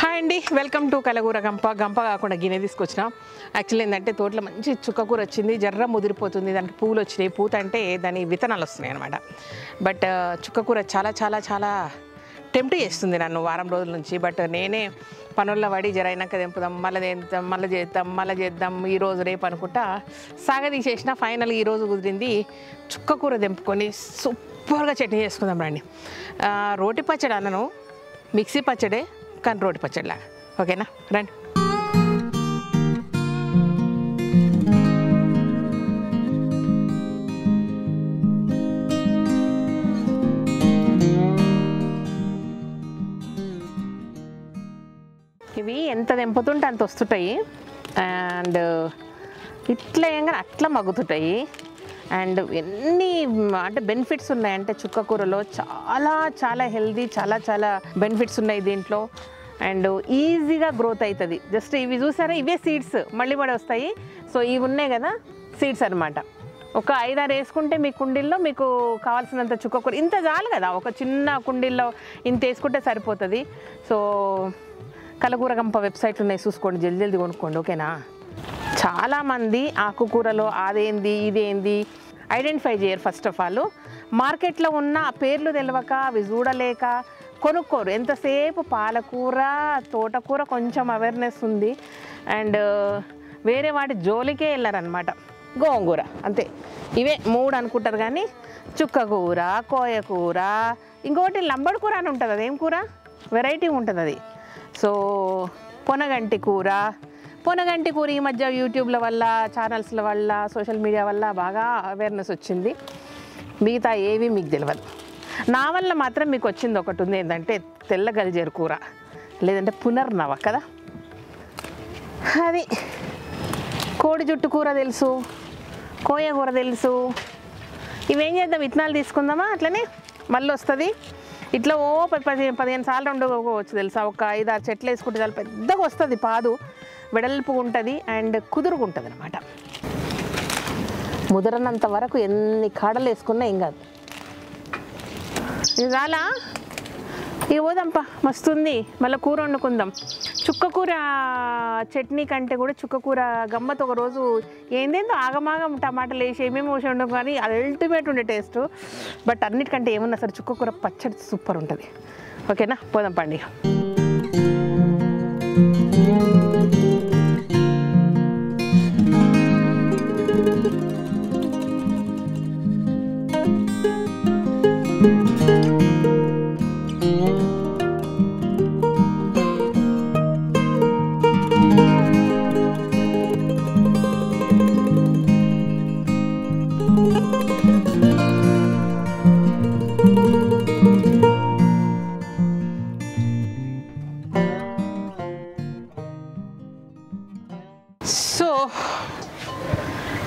Hi అండి, welcome to కలగూర గంప. గంప కాకుండా గిన్నె తీసుకొచ్చిన. యాక్చువల్లీ ఏంటంటే తోటలో మంచి చుక్కకూర వచ్చింది, జర్ర ముదిరిపోతుంది, దానికి పూలు వచ్చినాయి. పూత అంటే దాని విత్తనాలు వస్తున్నాయి అనమాట. బట్ చుక్కకూర చాలా చాలా చాలా టెంప్ట్ చేస్తుంది నన్ను వారం రోజుల నుంచి. బట్ నేనే పనుల్లో పడి జరైనాక తెంపుదాం, మళ్ళీ చేద్దాం ఈరోజు రేపు అనుకుంటా సాగదీసేసిన. ఫైనల్ ఈరోజు కుదిరింది. చుక్కకూర తెంపుకొని సూపర్గా చట్నీ చేసుకుందాం రండి. రోటి పచ్చడి అన్నను, మిక్సీ పచ్చడే కానీ రోటి పచ్చడిలా. ఓకేనా, రండి. ఇవి ఎంత తెంపుతుంటే అంత వస్తుంటాయి. అండ్ ఇట్లా ఏంగా అట్లా మగ్గుతుంటాయి. అండ్ ఎన్ని అంటే బెనిఫిట్స్ ఉన్నాయంటే చుక్కకూరలో చాలా చాలా హెల్దీ, చాలా చాలా బెనిఫిట్స్ ఉన్నాయి దీంట్లో. అండ్ ఈజీగా గ్రోత్ అవుతుంది. జస్ట్ ఇవి చూసారా, ఇవే సీడ్స్ మళ్ళీ వస్తాయి. సో ఇవి ఉన్నాయి కదా సీడ్స్ అనమాట. ఒక 5-6 వేసుకుంటే మీ కుండీల్లో మీకు కావాల్సినంత చుక్కకూర ఇంత చాలు కదా. ఒక చిన్న కుండీల్లో ఇంత వేసుకుంటే సరిపోతుంది. సో కలగూర గంప వెబ్సైట్లు ఉన్నాయి, చూసుకోండి, జల్దీ కొనుక్కోండి. ఓకేనా. చాలామంది ఆకుకూరలో అదేంది ఇదేంది ఐడెంటిఫై చేయరు. ఫస్ట్ ఆఫ్ ఆల్ మార్కెట్లో ఉన్న పేర్లు తెలియక అవి చూడలేక కొనుక్కోరు. ఎంతసేపు పాలకూర, తోటకూర కొంచెం అవేర్నెస్ ఉంది. అండ్ వేరే వాటి జోలికే వెళ్ళారనమాట. గోంగూర అంతే, ఇవే 3 అనుకుంటారు. కానీ చుక్కకూర, కోయకూర, ఇంకొకటి లంబడి కూర అని ఉంటుంది. అదేం కూర, వెరైటీ ఉంటుంది అది. సో పొనగంటి కూర ఈ మధ్య యూట్యూబ్ల వల్ల, ఛానల్స్ల వల్ల, సోషల్ మీడియా వల్ల బాగా అవేర్నెస్ వచ్చింది. మిగతా ఏవి మీకు తెలియదు. నా వల్ల మాత్రం మీకు వచ్చింది ఒకటి ఉంది, ఏంటంటే తెల్ల గల్జేరు కూర, లేదంటే పునర్నవ కదా అది. కోడి జుట్టు కూర తెలుసు, కోయ కూర తెలుసు. ఇవేం చేద్దాం, విత్తనాలు తీసుకుందామా, అట్లనే మళ్ళీ వస్తుంది. ఇట్లా 15 సార్లు వండుకోవచ్చు తెలుసా. ఒక 5-6 చెట్లు వేసుకుంటే చాలా పెద్దగా వస్తుంది. పాదు వెడల్పు ఉంటుంది అండ్ కుదురుకుంటుంది అనమాట. ముదరనంత వరకు ఎన్ని కాడలు వేసుకున్నా ఏం కాదు. ఇది చాలా ఇవి పోదాంపా, మస్తుంది. మళ్ళీ కూర వండుకుందాం. చుక్కకూర చట్నీ కంటే కూడా చుక్కకూర గమ్మత్ ఒక రోజు ఏందేందో ఆగమాగం టమాటాలు వేసి ఏమేమి వేసి ఉండవు, కానీ అది అల్టిమేట్ ఉండే టేస్ట్. బట్ అన్నిటికంటే ఏమన్నా సరే చుక్కకూర పచ్చడి సూపర్ ఉంటుంది. ఓకేనా, పోదాం పండి.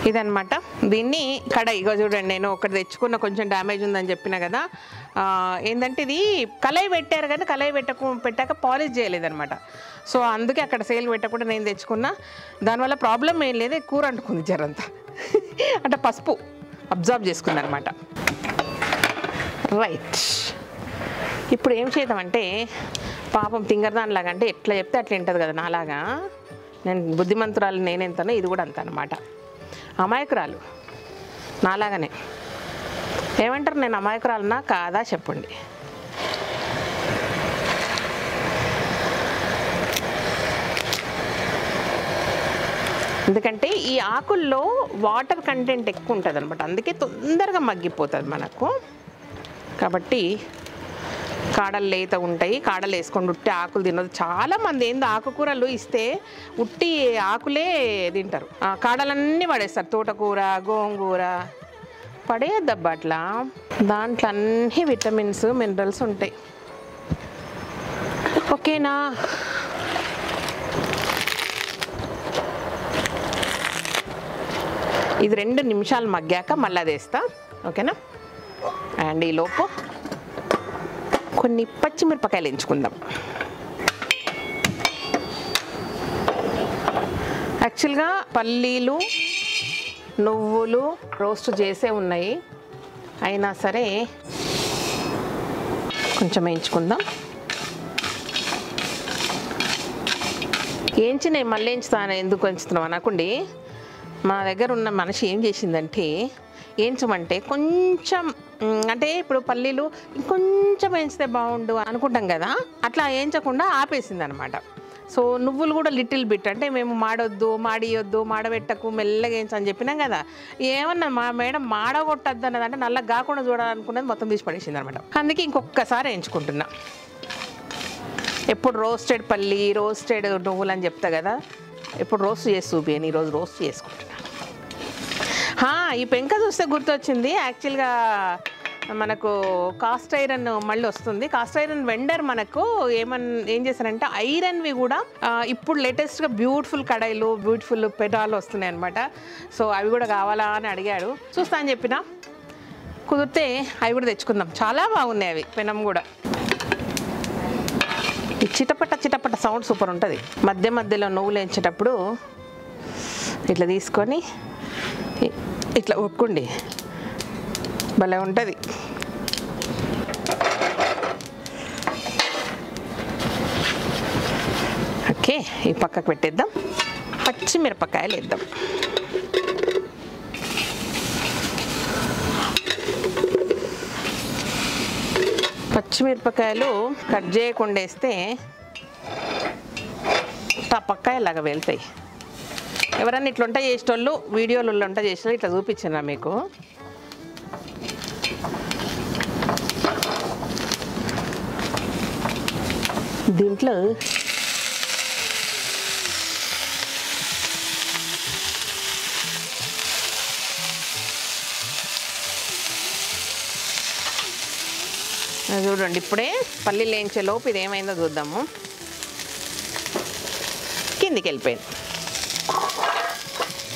ఇదనమాట. దీన్ని కడాయి ఇగో చూడండి, నేను ఒకటి తెచ్చుకున్న, కొంచెం డ్యామేజ్ ఉందని చెప్పిన కదా. ఏంటంటే ఇది కళాయి పెట్టారు కానీ కళాయి పెట్టాక పాలిష్ చేయలేదనమాట. సో అందుకే అక్కడ సేల్ పెట్టకుండా నేను తెచ్చుకున్నా. దానివల్ల ప్రాబ్లం ఏం లేదు, కూర అంటుకుంది జరంతా అంటే పసుపు అబ్జర్వ్ చేసుకుంది అనమాట. రైట్, ఇప్పుడు ఏం చేద్దామంటే, పాపం తింగరదానిలాగా అంటే ఎట్లా చెప్తే అట్లా ఉంటుంది కదా నాలాగా. నేను బుద్ధిమంతురాలు, నేనెంతనో ఇది కూడా అంత అనమాట. అమాయకురాలు నాలాగానే. ఏమంటారు, నేను అమాయకురాలునా కాదా చెప్పండి. ఎందుకంటే ఈ ఆకుల్లో వాటర్ కంటెంట్ ఎక్కువ ఉంటుంది అనమాట, అందుకే తొందరగా మగ్గిపోతుంది మనకు. కాబట్టి కాడలు లేత ఉంటాయి, కాడలు వేసుకొని ఉట్టి ఆకులు తినదు. చాలామంది ఏందో ఆకుకూరలు ఇస్తే ఉట్టి ఆకులే తింటారు, కాడలన్నీ పడేస్తారు. తోటకూర, గోంగూర పడేయద్దబ్బా అట్లా. దాంట్లో అన్ని విటమిన్స్, మినరల్స్ ఉంటాయి. ఓకేనా. ఇది 2 నిమిషాలు మగ్గాక మళ్ళీ అది వేస్తా. ఓకేనా. అండ్ ఈలోపు కొన్ని పచ్చిమిరపకాయలు ఎంచుకుందాం. యాక్చువల్గా పల్లీలు, నువ్వులు రోస్ట్ చేసే ఉన్నాయి, అయినా సరే కొంచెం వేయించుకుందాం. ఏంచినాయి మళ్ళీ ఎంచుతాను ఎందుకు ఎంచుతున్నావు అనకండి. మా దగ్గర ఉన్న మనిషి ఏం చేసిందంటే ఏంచమంటే కొంచెం అంటే ఇప్పుడు పల్లీలు ఇంకొంచెం వేయించితే బాగుండు అనుకుంటాం కదా, అట్లా వేయించకుండా ఆపేసింది అనమాట. సో నువ్వులు కూడా లిటిల్ బిట్ అంటే మేము మాడొద్దు, మాడియొద్దు, మాడబెట్టకు, మెల్లగా వేయించని చెప్పినాం కదా. ఏమన్నా మా మేడం మాడగొట్టద్దు అన్నది, అంటే నల్లగా కాకుండా చూడాలనుకున్నది మొత్తం తీసి పడేసింది అనమాట. అందుకే ఇంకొకసారి వేయించుకుంటున్నా. ఎప్పుడు రోస్టెడ్ పల్లి, రోస్టెడ్ నువ్వులు అని చెప్తా కదా, ఎప్పుడు రోస్ట్ చేసి చూపియను, ఈరోజు రోస్ట్ చేసుకుంటున్నా. ఈ పెంక చూస్తే గుర్తొచ్చింది, యాక్చువల్గా మనకు కాస్ట్ ఐరన్ మళ్ళీ వస్తుంది. కాస్ట్ ఐరన్ వెండర్ మనకు ఏం చేశారంటే ఐరన్వి కూడా ఇప్పుడు లేటెస్ట్గా బ్యూటిఫుల్ కడాయిలు, బ్యూటిఫుల్ పెటాలు వస్తున్నాయి అనమాట. సో అవి కూడా కావాలా అని అడిగాడు, చూస్తా అని చెప్పిన. కుదిరితే అవి కూడా తెచ్చుకుందాం, చాలా బాగున్నాయి అవి. పెనం కూడా ఈ చిటపట చిటపట సౌండ్ సూపర్ ఉంటుంది. మధ్య మధ్యలో నువ్వులు వేయించేటప్పుడు ఇట్లా తీసుకొని ఇట్లా ఒక్కండి, భలే ఉంటుంది. ఓకే, ఈ పక్కకు పెట్టేద్దాం. పచ్చిమిరపకాయలు వేద్దాం. పచ్చిమిరపకాయలు కట్ చేయకుండా వేస్తే టపక్కాయలాగా వెళ్తాయి. ఎవరన్నా ఇట్లా వంట చేసేటోళ్ళు వీడియోలలో వంట చేసేటోళ్ళు ఇట్లా చూపించారా మీకు? దీంట్లో చూడండి, ఇప్పుడే పల్లీలు వేయించే లోపు ఇది ఏమైందో చూద్దాము. కిందికి వెళ్ళిపోయింది.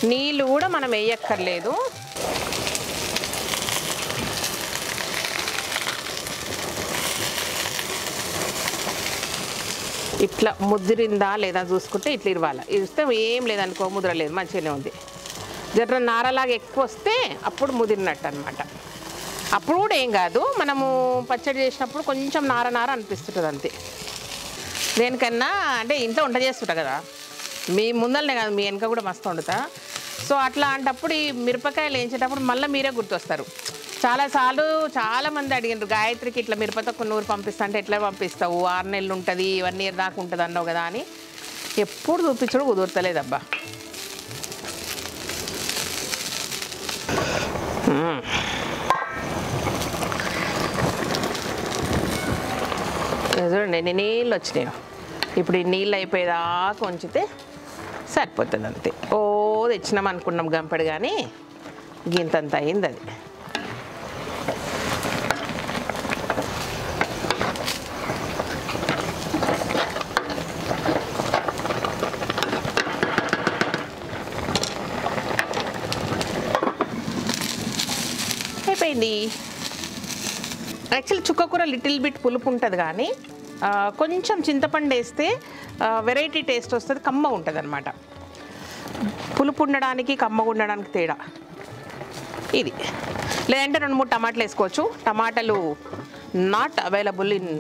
నీళ్ళు కూడా మనం వేయక్కర్లేదు. ఇట్లా ముదిరిందా లేదా చూసుకుంటే ఇట్లా ఇవ్వాలి. ఇస్తే ఏం లేదనుకో, ముద్రలేదు, మంచిగానే ఉంది. జర్ర నారలాగా ఎక్కువ వస్తే అప్పుడు ముదిరినట్టు అనమాట. అప్పుడు కూడా ఏం కాదు, మనము పచ్చడి చేసినప్పుడు కొంచెం నార నార అనిపిస్తుంటుంది అంతే. దేనికన్నా అంటే ఇంట్లో వంట చేస్తుంటా కదా, మీ ముందరనే కాదు మీ వెనక కూడా మస్తు వండుతా. సో అట్లా అంటప్పుడు ఈ మిరపకాయలు వేయించేటప్పుడు మళ్ళీ మీరే గుర్తొస్తారు. చాలాసార్లు చాలామంది అడిగినారు, గాయత్రికి ఇట్లా మిరపతొక్క నూరు పంపిస్తా అంటే ఎట్లా పంపిస్తావు, 6 నెలలు ఉంటుంది, 1 ఇయర్ దాకా ఉంటుంది అన్నావు కదా అని. ఎప్పుడు చూపించడం కుదురుతలేదబ్బా. చూడండి ఎన్ని నీళ్ళు వచ్చినాయి. ఇప్పుడు ఈ నీళ్ళు అయిపోయేదాకా ఉంచితే సరిపోతుంది అంతే. తెచ్చినాం అనుకున్నాం గంపెడు, కానీ గింతంత అయింది అది. అయిపోయింది. యాక్చువల్లీ చుక్కకూర లిటిల్ బిట్ పులుపు ఉంటుంది, కానీ కొంచెం చింతపండు వేస్తే వెరైటీ టేస్ట్ వస్తుంది, కమ్మ ఉంటుంది అనమాట. పులుపు ఉండడానికి కమ్మగా ఉండడానికి తేడా ఇది. లేదంటే 2-3 టమాటాలు వేసుకోవచ్చు. టమాటాలు నాట్ అవైలబుల్ ఇన్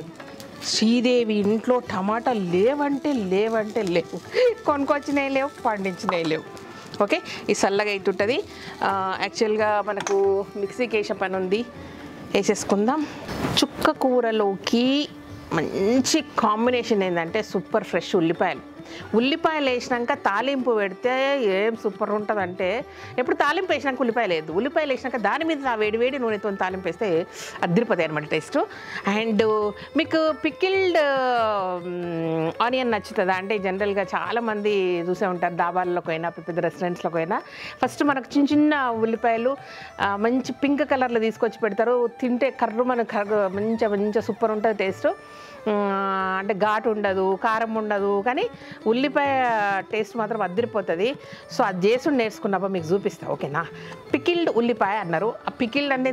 శ్రీదేవి ఇంట్లో. టమాటాలు లేవంటే లేవు, కొనుక్కొచ్చినవి లేవు, పండించినవి లేవు. ఓకే, ఈ చల్లగా అవుతుంటుంది. యాక్చువల్గా మనకు మిక్సీకి వేసే పని ఉంది, వేసేసుకుందాం. చుక్క కూరలోకి మంచి కాంబినేషన్ ఏంటంటే సూపర్ ఫ్రెష్ ఉల్లిపాయలు వేసినాక తాలింపు పెడితే ఏం సూపర్ ఉంటుందంటే, ఎప్పుడు తాలింపు వేసినాక ఉల్లిపాయలు వేయద్దు, ఉల్లిపాయలు వేసినాక దాని మీద ఆ వేడి నూనెతో తాలింపు వేస్తే అదిరిపోతాయి అనమాట టేస్ట్. అండ్ మీకు పికిల్డ్ ఆనియన్ నచ్చుతుందా అంటే, జనరల్గా చాలామంది చూసే ఉంటారు డాబాల్లోకి అయినా పెద్ద రెస్టారెంట్స్లోకి అయినా, ఫస్ట్ మనకు చిన్న ఉల్లిపాయలు మంచి పింక్ కలర్లో తీసుకొచ్చి పెడతారు. తింటే మంచిగా సూపర్ ఉంటుంది టేస్ట్. అంటే ఘాటు ఉండదు, కారం ఉండదు, కానీ ఉల్లిపాయ టేస్ట్ మాత్రం అదిరిపోతుంది. సో అది చేసి నేర్చుకున్నప్పుడు మీకు చూపిస్తా, ఓకేనా? పికిల్డ్ ఉల్లిపాయ అన్నారు. ఆ పికిల్డ్ అంటే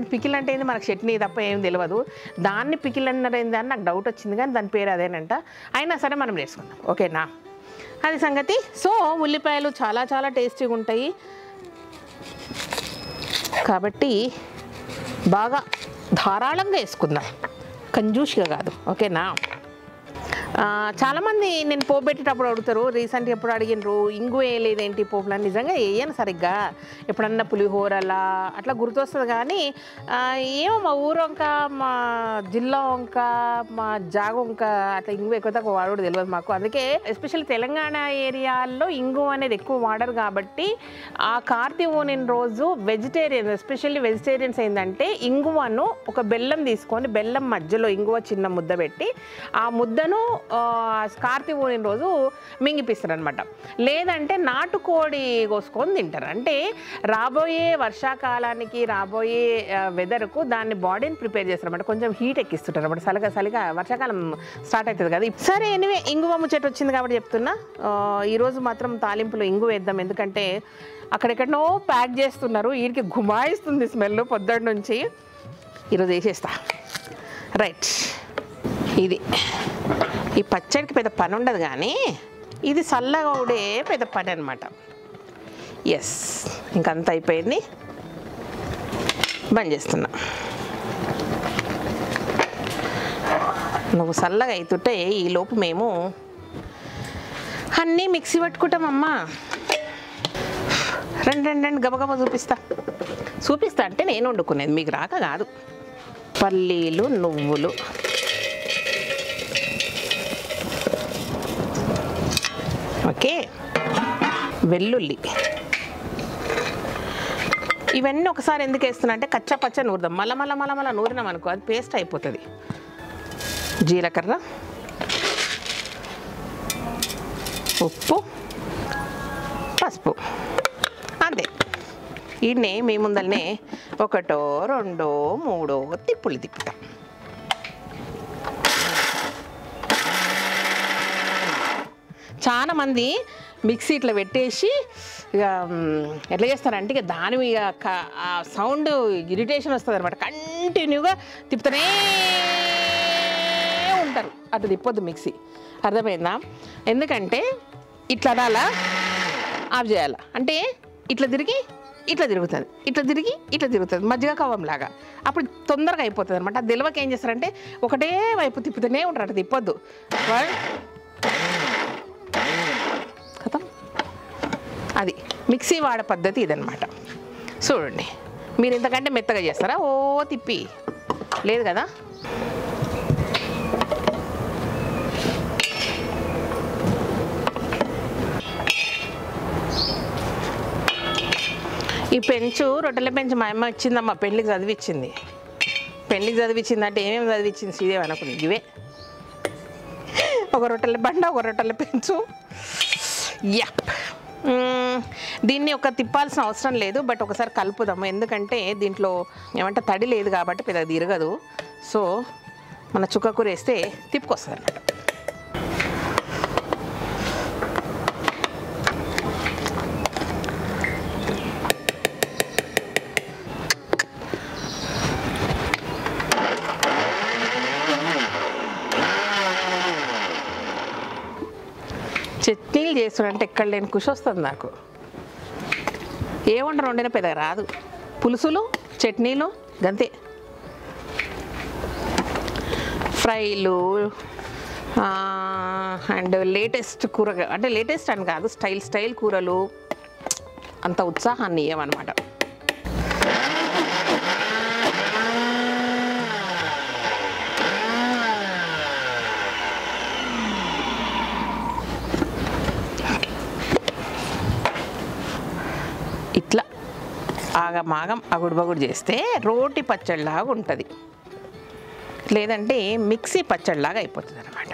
ఏంది, మనకు చట్నీ తప్ప ఏం తెలియదు. దాన్ని పికిల్ అన్నారు ఏంది అని నాకు డౌట్ వచ్చింది, కానీ దాని పేరు అదేనంట. అయినా సరే మనం నేర్చుకుందాం, ఓకేనా? అది సంగతి. సో ఉల్లిపాయలు చాలా చాలా టేస్టీగా ఉంటాయి కాబట్టి బాగా ధారాళంగా వేసుకుందాం, కంజూష్గా కాదు, ఓకేనా? చాలామంది నేను పోపు పెట్టేటప్పుడు అడుగుతారు, రీసెంట్గా ఎప్పుడు అడిగినారు ఇంగు వేయలేదేంటి పోపులని. నిజంగా వేయను సరిగ్గా, ఎప్పుడన్నా పులిహోరలా అట్లా గుర్తొస్తుంది. కానీ ఏమో మా ఊరు వంక, మా జిల్లా వంక, మా జాగ వంక అట్లా ఇంగు ఎక్కువ తక్కువ వాడడం తెలియదు మాకు. అందుకే ఎస్పెషల్లీ తెలంగాణ ఏరియాల్లో ఇంగు అనేది ఎక్కువ వాడరు కాబట్టి ఆ కార్తీక పూర్ణిమ రోజు వెజిటేరియన్, ఎస్పెషల్లీ వెజిటేరియన్స్ ఏంటంటే ఇంగువను ఒక బెల్లం తీసుకొని, బెల్లం మధ్యలో ఇంగువ చిన్న ముద్ద పెట్టి ఆ ముద్దను కార్తీక పూర్ణిమ రోజు మింగిపిస్తారు అనమాట. లేదంటే నాటుకోడి కోసుకొని తింటారు. అంటే రాబోయే వర్షాకాలానికి, రాబోయే వెదర్కు దాన్ని బాడీని ప్రిపేర్ చేస్తారు అనమాట. కొంచెం హీట్ ఎక్కిస్తుంటారు అనమాట. చలిగా వర్షాకాలం స్టార్ట్ అవుతుంది కదా. సరే, ఎనివే ఇంగువ ముచ్చట వచ్చింది కాబట్టి చెప్తున్నా. ఈరోజు మాత్రం తాలింపులో ఇంగు వేద్దాం, ఎందుకంటే అక్కడెక్కడనో ప్యాక్ చేస్తున్నారు, వీడికి గుమాయిస్తుంది స్మెల్ పొద్దున్న నుంచి. ఈరోజు వేసేస్తా. రైట్, ఇది ఈ పచ్చడికి పెద్ద పని ఉండదు, కానీ ఇది చల్లగా ఉండే పెద్ద పని అనమాట. ఎస్, ఇంకంత అయిపోయింది, బంద్ చేస్తున్నా. నువ్వు చల్లగా అవుతుంటే ఈలోపు మేము అన్నీ మిక్సీ పట్టుకుంటామమ్మా. రెండు గబగబా చూపిస్తా అంటే నేను వండుకునేది, మీకు రాక కాదు. పల్లీలు, నువ్వులు, ఓకే, వెల్లుల్లి, ఇవన్నీ ఒకసారి ఎందుకు వేస్తున్నా అంటే కచ్చా పచ్చ నూరుదాం. మళ్ళా నూరినాం అనుకో అది పేస్ట్ అయిపోతుంది. జీలకర్ర, ఉప్పు, పసుపు, అంతే. వీడిని మీ ముందరనే ఒకటో రెండో మూడో తిప్పులు తిప్పుతాం. చాలామంది మిక్సీ ఇట్లా పెట్టేసి ఇక ఎట్లా చేస్తారంటే ఇక దాని ఇక ఆ సౌండ్ ఇరిటేషన్ వస్తుంది అనమాట. కంటిన్యూగా తిప్పుతూనే ఉంటారు. అటు తిప్పొద్దు మిక్సీ, అర్థమైందా? ఎందుకంటే ఇట్లా అలా ఆఫ్ చేయాలి అంటే ఇట్లా తిరిగి ఇట్లా తిరుగుతుంది, ఇట్లా తిరిగి ఇట్లా తిరుగుతుంది, మజ్జిగ కవ్వంలాగా. అప్పుడు తొందరగా అయిపోతుంది అనమాట. అది తెలివక ఏం చేస్తారంటే ఒకటే వైపు తిప్పుతూనే ఉంటారు, అటు తిప్పొద్దు. కదా, అది మిక్సీ వాడే పద్ధతి ఇదనమాట. చూడండి, మీరు ఇంతకంటే మెత్తగా చేస్తారా? ఓ తిప్పి లేదు కదా. ఈ పెంచు, రొట్టెల పెంచు మా అమ్మ ఇచ్చిందమ్మా, పెళ్ళికి చదివిచ్చింది. పెళ్ళికి చదివిచ్చింది అంటే ఏమేమి చదివిచ్చింది శ్రీదేవి అనుకుంది. ఇవే ఒక రొట్టెల బండ, ఒక రొట్టెల పెంచు. యా, దీన్ని ఒక తిప్పాల్సిన అవసరం లేదు, బట్ ఒకసారి కలుపుదాము. ఎందుకంటే దీంట్లో ఏమంటే తడి లేదు కాబట్టి పెద్దగా తిరగదు. సో మన చుక్కకూర వేస్తే తిప్పుకొస్తుంది అన్నమాట. చట్నీలు చేస్తుంటే ఎక్కడ లేని ఖుషి వస్తుంది నాకు. ఏ వండినా పెద్దగా రాదు. పులుసులు, చట్నీలు గంతే. ఫ్రైలు అండ్ లేటెస్ట్ కూర, అంటే లేటెస్ట్ అని కాదు, స్టైల్ కూరలు అంత ఉత్సాహాన్ని ఇవ్వమన్నమాట. ఇట్లా ఆగమాగం అగుడుబగుడు చేస్తే రోటి పచ్చడిలాగా ఉంటుంది, లేదంటే మిక్సీ పచ్చడిలాగా అయిపోతుంది అన్నమాట.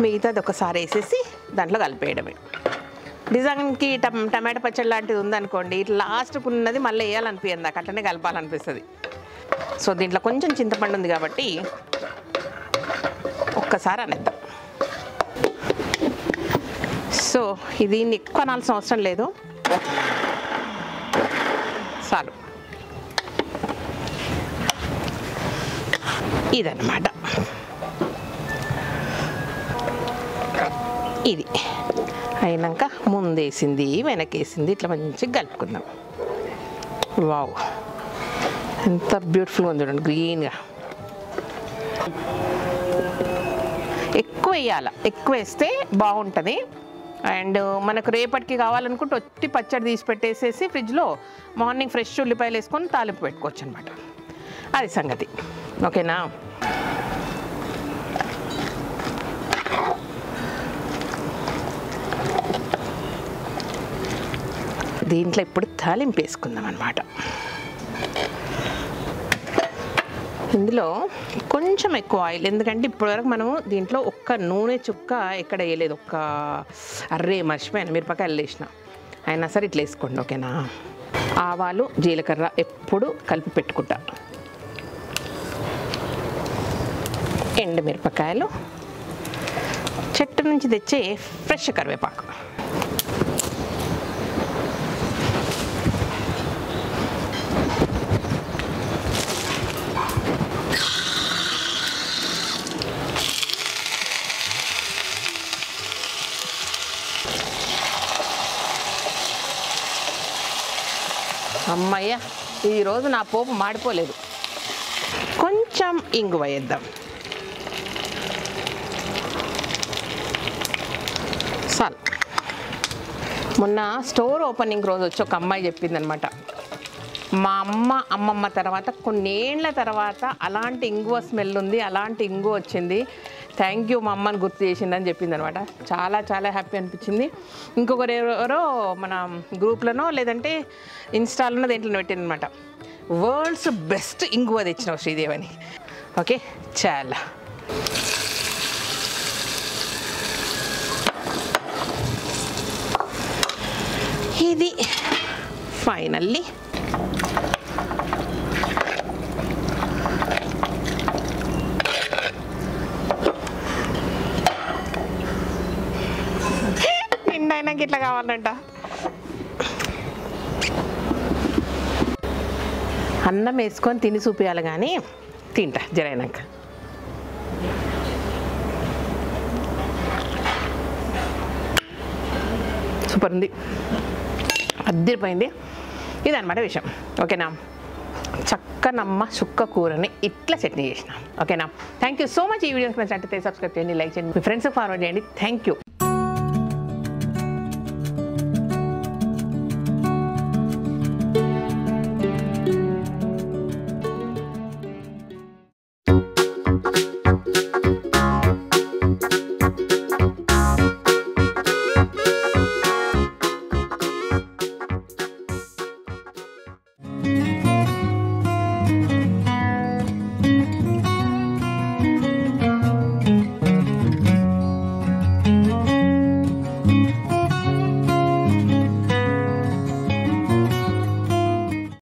మిగతాది ఒకసారి వేసేసి దాంట్లో కలిపేయడమే. డిజైన్కి టమాటా పచ్చడి లాంటిది ఉందనుకోండి, ఇట్లా లాస్ట్కు ఉన్నది మళ్ళీ వేయాలనిపించదు, నాకు అట్లనే కలపాలనిపిస్తుంది. సో దీంట్లో కొంచెం చింతపండు ఉంది కాబట్టి ఒక్కసారి అనేద్దాం. సో దీన్ని ఎక్కువ అనాల్సిన అవసరం లేదు, చాలు. ఇదన్నమాట, ఇది అయినాక ముందేసింది వెనకేసింది ఇట్లా మంచిగా కలుపుకుందాం. వావ్, ఎంత బ్యూటిఫుల్గా ఉంది చూడండి, గ్రీన్గా. ఎక్కువ వేయాలి, ఎక్కువ వేస్తే బాగుంటుంది. అండ్ మనకు రేపటికి కావాలనుకుంటే ఒట్టి పచ్చడి తీసి పెట్టేసేసి ఫ్రిడ్జ్లో మార్నింగ్ ఫ్రెష్ ఉల్లిపాయలు వేసుకొని తాలింపు పెట్టుకోవచ్చు అనమాట. అది సంగతి. ఓకేనా? దీంట్లో ఇప్పుడు తాలింపు వేసుకుందాం అన్నమాట. ఇందులో కొంచెం ఎక్కువ ఆయిల్, ఎందుకంటే ఇప్పటివరకు మనము దీంట్లో ఒక్క నూనె చుక్క ఎక్కడ వేయలేదు. మర్చిపోయాను, మిరపకాయలు వేసిన. అయినా సరే ఇట్లా వేసుకోండి. ఓకేనా? ఆవాలు జీలకర్ర ఎప్పుడు కలిపి పెట్టుకుంటా. ఎండుమిరపకాయలు, చెట్టు నుంచి తెచ్చే ఫ్రెష్ కరివేపాకు, అమ్మయ్య ఈరోజు నా పోపు మాడిపోలేదు. కొంచెం ఇంగువ వేద్దాం. చాలు. మొన్న స్టోర్ ఓపెనింగ్ రోజు వచ్చి ఒక అమ్మాయి చెప్పిందనమాట, మా అమ్మమ్మ తర్వాత కొన్నేళ్ల తర్వాత అలాంటి ఇంగువ స్మెల్ ఉంది, అలాంటి ఇంగువ వచ్చింది, థ్యాంక్ యూ మా అమ్మని గుర్తు చేసిందని చెప్పింది అనమాట. చాలా చాలా హ్యాపీ అనిపించింది. ఇంకొకరు ఎవరో మన గ్రూప్లోనో లేదంటే ఇన్స్టాలోనో దేంట్లో పెట్టింది అనమాట, వరల్డ్స్ బెస్ట్ ఇంగువ తెచ్చినావు శ్రీదేవని. ఓకే, చాలా. ఇది ఫైనల్లీ నిండైనాక ఇట్లా కావాలంట. అన్నం వేసుకొని తిని చూపించాలి కానీ తింటా జరైనాక. సూపర్ ఉంది, అద్దరిపోయింది. ఇదన్నమాట విషయం. ఓకేనా? చక్కనమ్మ చుక్క కూరని ఇట్లా చట్నీ చేసిన. ఓకేనా? Thank you so much. ఈ వీడియోకి నచ్చినట్లయితే సబ్స్క్రైబ్ చేయండి, లైక్ చేయండి, మీ ఫ్రెండ్స్కి ఫార్వర్డ్ చేయండి. Thank you.